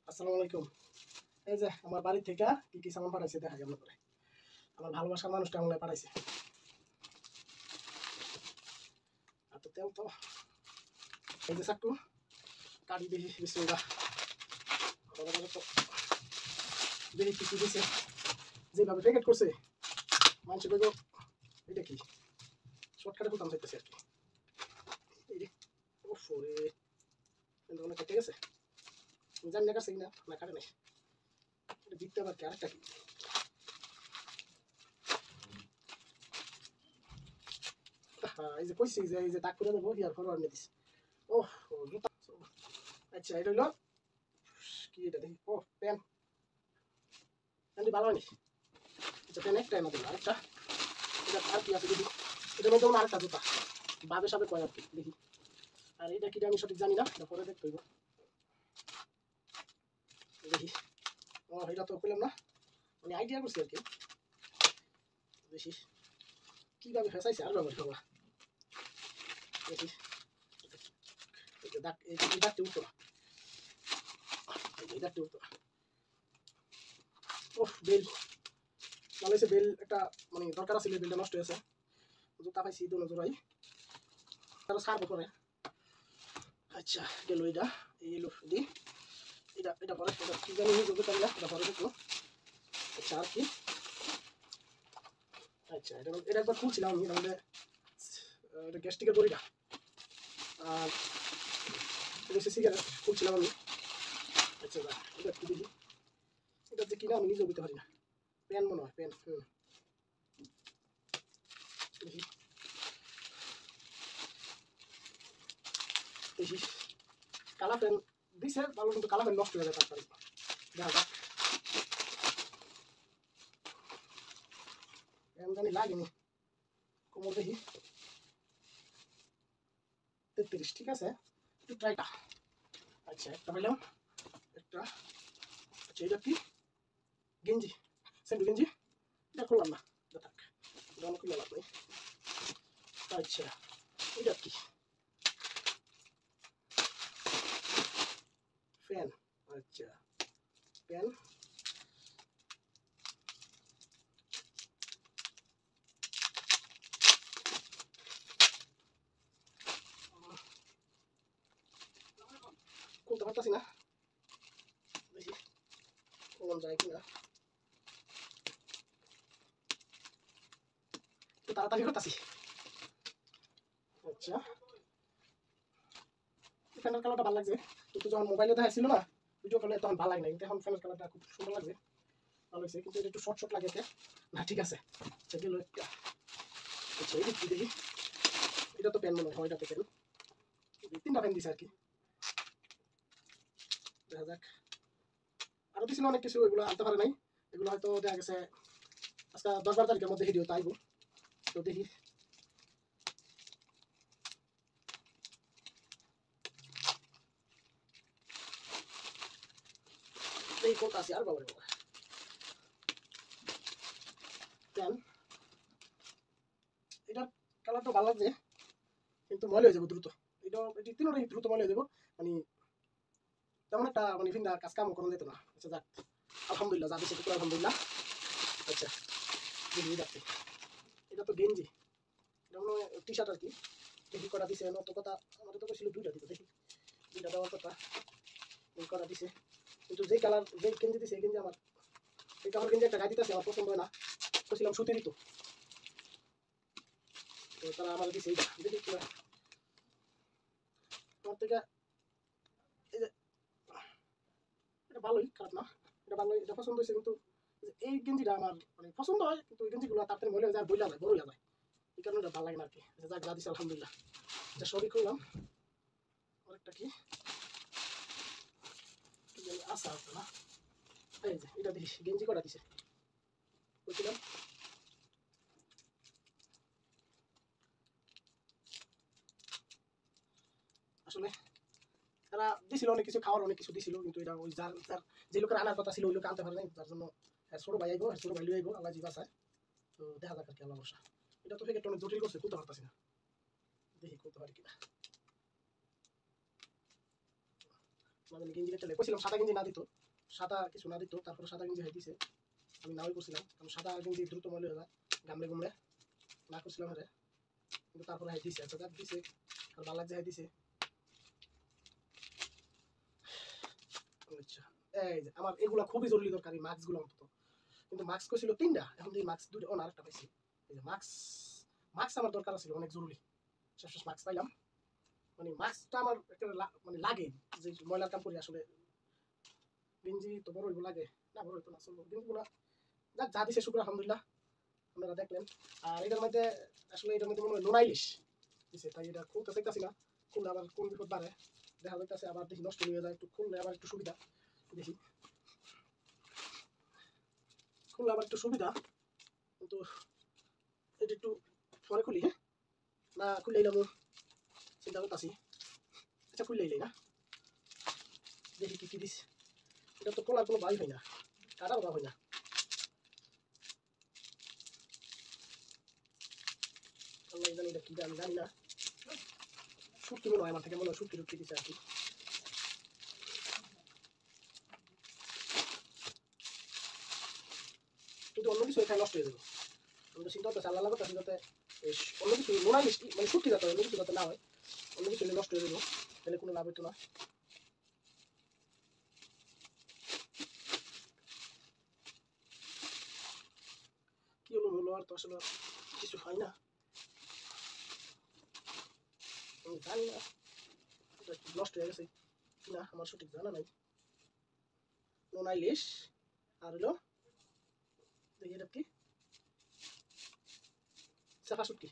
আসসালামু আলাইকুম। এই যে আমার বাড়ি থেকে কি কি সামান পাঠাইছে দেখা কেমন করে। আমার ভালোবাসার মানুষটা আমাকে পাঠাইছে। আর তো তেল তো এই যে চাকু কাটি দেখি বিসমিল্লাহ। তো দেখি কি কি দিছে, যেভাবে প্যাকেট করছে মানুষ বলবো এটা কি শর্টকাটে কোথাও চাইতেছে আর কি। এই যে ওরে কিন্তু অনেক কেটে গেছে, জানি না কাছে কিনা না কাটে নাই। এটা দিতে আবার কি আরেকটা কি এই যে কইছি যে এই যে দাগ করে দেবো হিয়ার ফরওয়ার্ড নিয়ে দিছি। ও জুতা। আচ্ছা এটা হইলো কি, এটা দেখি। ও প্যান, প্যানটি ভালো হয়নি। আচ্ছা প্যান একটাই না দিল আরেকটা। এটা আর কি আছে দেখি। এটার মধ্যে মনে আরেকটা জুতা বাবে সাবে কয় আর কি দেখি। আর এটা কি আমি সঠিক জানি না, এটা পরে দেখতে হইব দেখি। ও এটা তো পেলাম না, মানে আইডিয়া করছি আর কি। দেখি কিভাবে ফেসাইছে আর ব্যবহার করবো দেখি। দাগ এই দাগটি উঠতো না, এই দাগটি উঠতো না। ওহ বেল ভালো হয়েছে। বেল একটা মানে দরকার আছে, বেলটা নষ্ট হয়েছে। জুতা পাইছি দোনো জোড়াই, তারা সারবো করে। আচ্ছা গেল এটা, এই এলো দি এটা এটা পরে এটা কি জানি জুতো না, এটা পরে দেখলো। আচ্ছা আর কি, আচ্ছা এটা এটা একবার খুলছিলাম আমি, তাহলে এটা গ্যাস্ট্রিকের দড়িটা। আর এটা হচ্ছে সিগারেট খুলছিলাম আমি। আচ্ছা এটা কি দেখি, এটা যে কিনা আমি নিজেও বুঝতে পারি না। প্যান মনে হয় প্যান। দেখি দেখি কালা প্যান দিছে ভালো, কিন্তু কালা প্যান নষ্ট হয়ে যায় তাড়াতাড়ি। দেখা যাক প্যান জানি লাগেনি কোমর দেখি 33, ঠিক আছে একটু ট্রাইটা। আচ্ছা একটা পাইলাম একটা। আচ্ছা এটা কি গেঞ্জি, স্যান্ডো গেঞ্জি। এটা খুললাম না, এটা থাক, এটা অনেক খুলে লাভ নেই। আচ্ছা এটা কি ফ্যান। আচ্ছা ফ্যান খুলতে পারতাছি না, দেখি কোন যায় কিনা। একটু তাড়াতাড়ি করতেছি। আচ্ছা ফ্যানের কালারটা ভালো লাগছে, কিন্তু যখন মোবাইলে দেখাচ্ছিল না ভিডিও কলে তখন ভালো লাগে না, কিন্তু এখন ফ্যানের কালারটা খুব সুন্দর লাগছে, ভালো হয়েছে। কিন্তু এটা একটু শর্ট শর্ট লাগে না, ঠিক আছে। আচ্ছা গেল একটা। আচ্ছা এই কি দেখি, এটা তো প্যান মনে হয়, এটা তো প্যান। 3টা প্যান দিছে আর কি, দেখা যাক। আরো দিছিল অনেক কিছু, এগুলো আনতে পারে নাই। এগুলো হয়তো দেখা গেছে আজকে 10-12 তারিখের মধ্যে ভিডিও তাইব, তো দেখি। এই কোনটা আছে আর বাবারে বাবা প্যান। এটার কালারটা ভালো লাগছে, কিন্তু ময়লা হয়ে যাবো দ্রুত। এটি তিনটাই দ্রুত ময়লা হয়ে যাবো, মানে তেমন একটা মানে ফিন্দা কাজ কামও করা যেত না। আচ্ছা যাক আলহামদুলিল্লাহ, যা দিচ্ছে টুকুর আলহামদুলিল্লাহ। আচ্ছা দেখি যাচ্ছে, এটা তো গেঞ্জি, এটা মনে হয় টি শার্ট আর কি। দেখি কটা দিছে অত কথা, আমাদের তো ছিল 2টা দিতে, দেখি 2টা দেওয়ার কথা। এই কটা দিছে, কিন্তু যেই কালার যে গেঞ্জি দিছে এই গেঞ্জি আমার, এই কালার গেঞ্জি একটা গায়ে দিতেছে আমার পছন্দ হয় না, বলছিলাম সুতিরই তো, তো তারা আমার দিছে এইটা। দেখি কি হয় আমার থেকে। এই যে এটা ভালোই, খারাপ না, এটা ভালোই, এটা পছন্দ হয়েছে। কিন্তু এই গেঞ্জিটা আমার মানে পছন্দ হয়, কিন্তু এই গেঞ্জিগুলো তাড়াতাড়ি মনে হয়ে যায়, বইলা যায়, বড় হয়ে যায়, এই কারণে এটা ভালো লাগে না আর কি। যাক যা দিছে আলহামদুলিল্লাহ। এটা সবই করলাম। আরেকটা কি আশা আছে না, এই যে এটা দেখি গেঞ্জি কটা দিছে বলছিলাম। আসলে তারা দিছিল অনেক কিছু, খাওয়ার অনেক কিছু দিছিল, কিন্তু এটা ওই যার যার যে লোকের আনার কথা ছিল ওই লোক আনতে পারে নাই, যার জন্য ছোট ভাই আইবো, ছোট ভাই লিয়ে আইবো, আল্লাহ জিবা চায়। তো দেখা যাক আর কি, আল্লাহ বর্ষা। এটা তো প্যাকেটটা অনেক জটিল করছে, খুলতে পারতাছি না, দেখি খুলতে পারি কিনা। মানে গেঞ্জি চলে কইছিলাম সাদা গেঞ্জি না দিত, সাদা কিছু না দিত, তারপরে সাদা গেঞ্জি হয়ে দিছে। আমি নাও করছিলাম কারণ সাদা গেঞ্জি দ্রুত ময়লা হয়ে যায় গামলে গুমলে, না করছিলাম হ্যাঁ, কিন্তু তারপরে হয়ে দিছে। আচ্ছা দিছে আর ভালো লাগছে হয়ে দিছে। আচ্ছা এই যে আমার এগুলা খুবই জরুরি দরকারি মাস্কগুলো অন্তত, কিন্তু মাস্ক কইছিল 3টা, এখন এই মাস্ক 2টা ও না আরেকটা পাইছি। এই যে মাস্ক মাস্ক আমার দরকার ছিল অনেক জরুরি, শেষ মাস্ক পাইলাম। মানে মাস্কটা আমার একটা মানে লাগে যে ময়লার কাম করি আসলে, গেঞ্জি তো বড় হইব লাগে না, বড় হইতো না চলবো গেঞ্জিগুলো যাক যা দিছে শুক্র আলহামদুলিল্লাহ আপনারা দেখলেন। আর এটার মধ্যে আসলে এটার মধ্যে মনে হয় নোনা ইলিশ দিছে, তাই এটা খুলতে চাইতেছি না, খুললে আবার কোন বিপদ বাড়ে দেখা যাইতেছে, আবার দেখি নষ্ট হয়ে যায়, একটু খুললে আবার একটু সুবিধা, দেখি খুললে আবার একটু সুবিধা, কিন্তু এটা একটু পরে খুলি হ্যাঁ, না খুললে এলাম চিন্তা করতেছি। আচ্ছা খুললে এলাই না, দেখি কি কি দিস, এটা তো খোলার কোনো ভাই হয় না, কাটার অভাব হয় না। আল্লাহ জানি এটা কি আমি জানি না, শুটকি মনে হয় আমার থেকে মনে হয় শুটকি টুটকি দিচ্ছে আর কি। কিন্তু অন্য কিছু এখানে নষ্ট হয়ে যাবে, আমি তো চিন্তা করতেছি আল্লাহ করতেছি যাতে অন্য কিছু নোনা মিষ্টি মানে শুটকি যাতে অন্য কিছু যাতে না হয়, অন্য কিছু নষ্ট হয়ে যাবো, তাহলে কোনো লাভ হইতো না। কি হলো হলো আর তো আসলে কিছু হয় না, আমি জানি না এটা নষ্ট হয়ে গেছে না, আমার সঠিক জানা নাই। নোনা ইলিশ আর হলো দেখি এটা কি চাপা শুটকি।